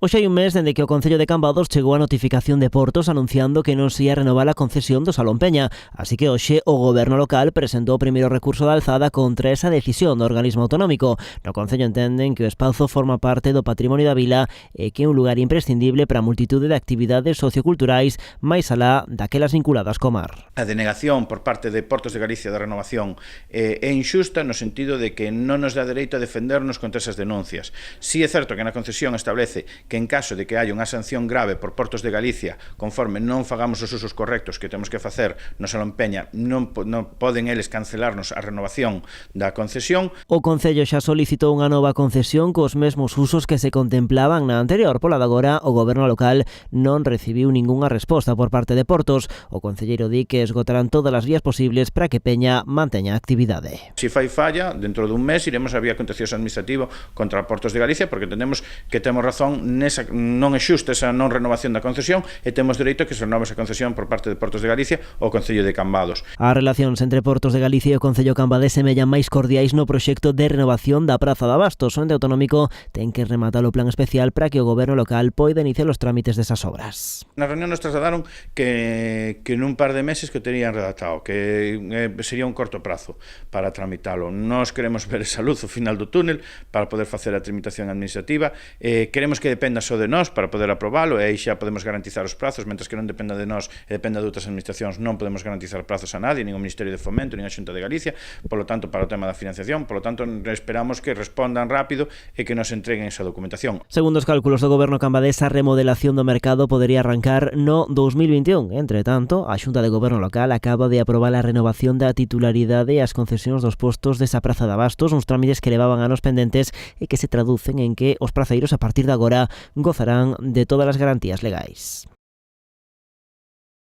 Hoxe hai un mes dende que o Concello de Cambados chegou a notificación de Portos anunciando que non se ia renovar a concesión do Salón Peña, así que hoxe o Goberno local presentou o primeiro recurso de alzada contra esa decisión do organismo autonómico. No Concello entenden que o espazo forma parte do patrimonio da vila e que é un lugar imprescindible para a multitude de actividades socioculturais máis alá daquelas vinculadas co mar. A denegación por parte de Portos de Galicia da renovación é injusta no sentido de que non nos dá dereito a defendernos contra esas denuncias. Si é certo que na concesión establece que en caso de que haya unha sanción grave por Portos de Galicia, conforme non fagamos os usos correctos que temos que facer no Salón Peña, non poden eles cancelarnos a renovación da concesión. O Concello xa solicitou unha nova concesión cos mesmos usos que se contemplaban na anterior. Pola de agora, o Goberno local non recibiu ningunha resposta por parte de Portos. O concelleiro di que esgotarán todas as vías posibles para que Peña manteña a actividade. Se fai falla, dentro dun mes iremos a vía contencioso administrativo contra Portos de Galicia, porque entendemos que temos razón non é xusta esa non renovación da concesión e temos dereito a que se renove esa concesión por parte de Portos de Galicia ou Concello de Cambados. As relacións entre Portos de Galicia e o Concello cambadés semellan máis cordiais no proxecto de renovación da Praza de Abastos. O ente autonómico ten que rematar o plan especial para que o Goberno local poida iniciar os trámites desas obras. Na reunión nos trasladaron que nun par de meses que terían redactado, que sería un corto prazo para tramitalo. Nós queremos ver esa luz ao final do túnel para poder facer a tramitación administrativa. Queremos que dependa só de nós para poder aprobalo e aí xa podemos garantizar os prazos, mentres que non dependa de nós e dependa de outras administracións non podemos garantizar prazos a nadie, nin o Ministerio de Fomento, nin a Xunta de Galicia, polo tanto para o tema da financiación, polo tanto esperamos que respondan rápido e que nos entreguen esa documentación. Segundo os cálculos do Goberno cambadés, a remodelación do mercado podería arrancar no 2021. Entre tanto, a Xunta de Goberno local acaba de aprobar a renovación da titularidade e as concesións dos postos desa Praza de Abastos, uns trámites que levaban anos pendentes e que se traducen en que os prazeiros a partir de agora gozarán de todas as garantías legais.